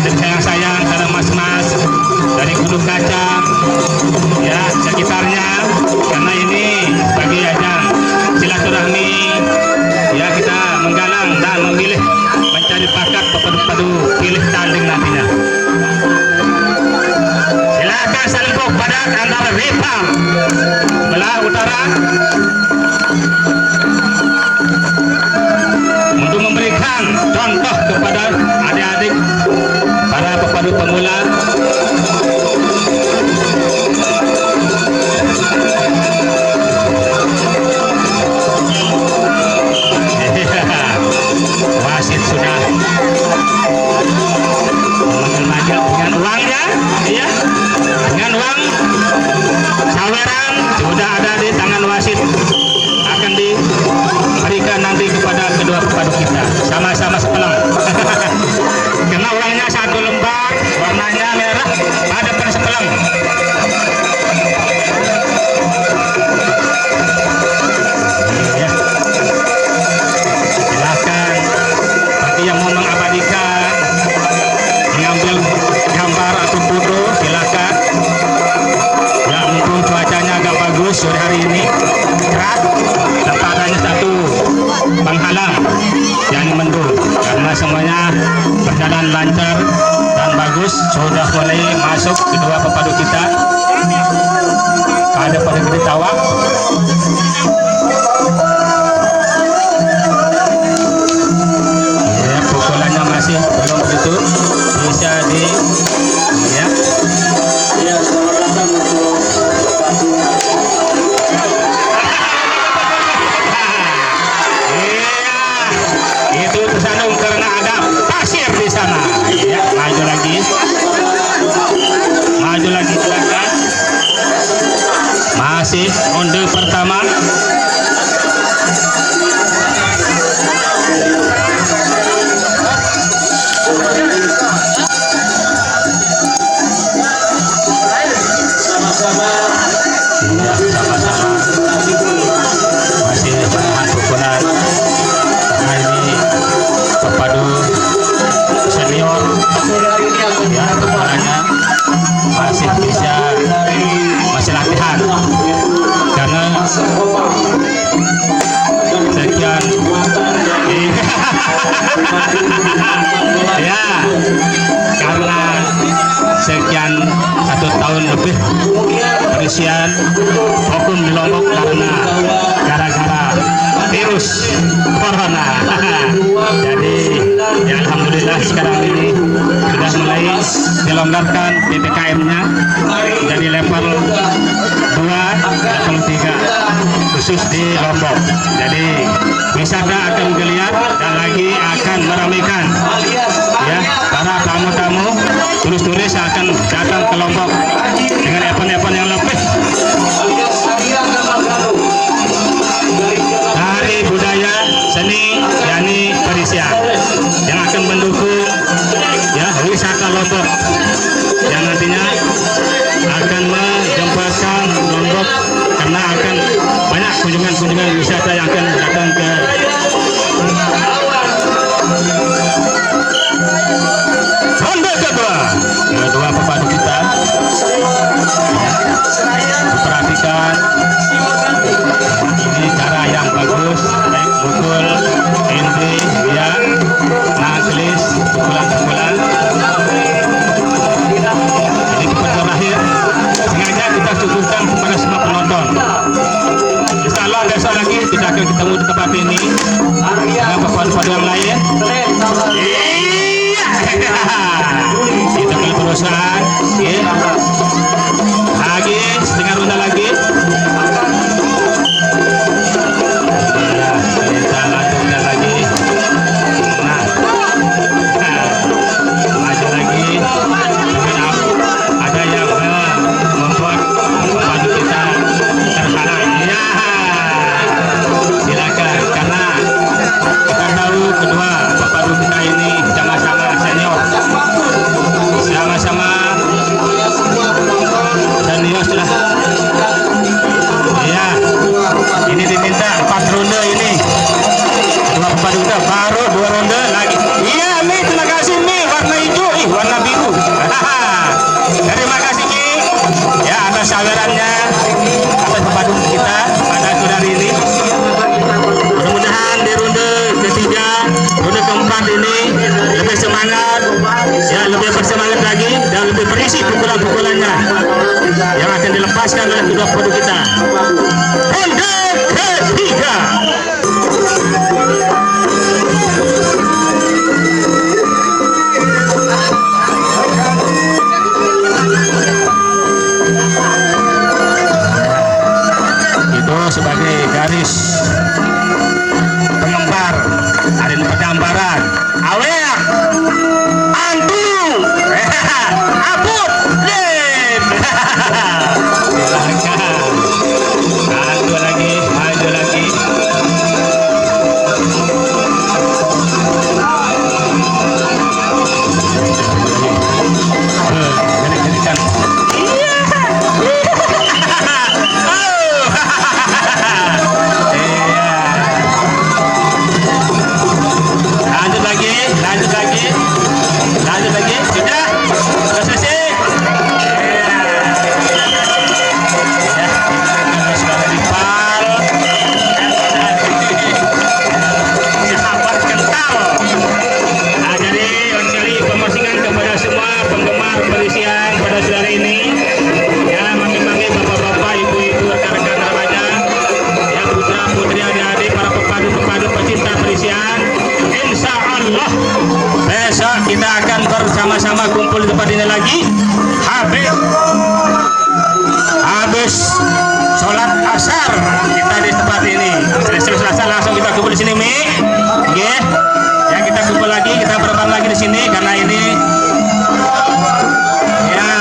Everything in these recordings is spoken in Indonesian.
sayang-sayang para mas-mas dari Gunung Kaca, ya sekitarnya, karena ini bagi ajang silaturahmi, ya kita menggalang dan memilih mencari bakat pepadu-padu pilih tanding nantinya. Silakan salpok pada antara Ripam belah utara untuk memberikan contoh kepada adik-adik para pepadu pemula. Wasit sudah memanggil dengan uangnya, ya, dengan uang saweran sudah ada di tangan wasit, akan diberikan nanti kepada kedua pepadu kita sama-sama sepelang. Karena uangnya satu lembar, warnanya merah, ada pen sepelang. Ya. Silakan bagi yang mau mengabadikan, mengambil gambar atau foto, silakan. Ya, mumpung cuacanya agak bagus sore hari ini, cerah, tanpa adanya satu penghalang yang mendung, karena semuanya berjalan lancar dan bagus. Sudah mulai masuk kedua pepadu kita pada gede tawak. Ya, pukulannya masih belum begitu bisa di, ya. Ya, selamat datang untuk itu tersanung karena ada pasir di sana. Ya, maju lagi, silakan. Masih ronde pertama. Ya, sama-sama masih menahan pukulan. Karena ini pepadu senior, ya, pukulannya masih bisa, masih latihan, karena sekian ya, karena sekian 1 tahun lebih perisian vakum di Lombok karena gara-gara virus corona. Jadi ya alhamdulillah sekarang ini sudah mulai dilonggarkan PPKM-nya jadi level 2, level 3 khusus di Lombok. Jadi wisata akan geliat dan lagi akan meramaikan, ya, para tamu-tamu turis-turis akan datang ke Lombok dengan event-event yang lebih dari budaya seni yakni perisian yang akan mendukung, ya, wisata Lombok yang nantinya akan menjemputkan Lombok, karena akan banyak kunjungan wisata yang akan datang ke ronde kedua pepadu kita. dilepaskan oleh kedua padu kita. Ronde ketiga. Itu sebagai garis pengembar ada pengambaran awek antu abut lem silakan antu lagi maju lagi gini-ginikan lanjut lagi sudah selesai sudah ripal sahabat kental. Nah, jadi kali pemasingan kepada semua penggemar perisian pada sore ini ya, maki-maki bapak-bapak, ibu-ibu, rekan-rekan remaja ya, putra-putri, adik-adik, para pepadu-pepadu pecinta perisian, insya Allah besok kita akan bersama-sama kumpul di tempat ini lagi habis sholat asar kita di tempat ini. Selesai langsung kita kumpul di sini Mi. Oke. Ya, kita kumpul lagi, kita berbareng lagi di sini karena ini ya.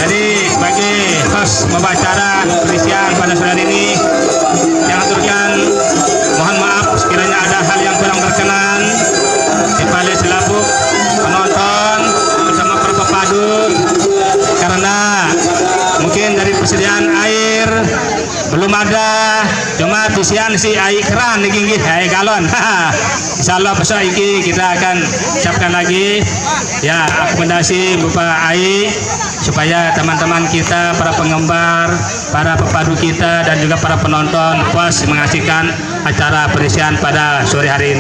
Jadi bagi host pembicara perisian pada sore ini yang aturkan mohon maaf sekiranya ada hal yang kurang berkenan kembali selaku penonton bersama para pepadu karena mungkin dari persediaan air belum ada, cuma tusian si air keran ini air galon. Insyaallah besok ini kita akan siapkan lagi ya akomodasi berupa air supaya teman-teman kita, para penggemar, para pepadu kita dan juga para penonton puas menyaksikan acara perisian pada sore hari ini.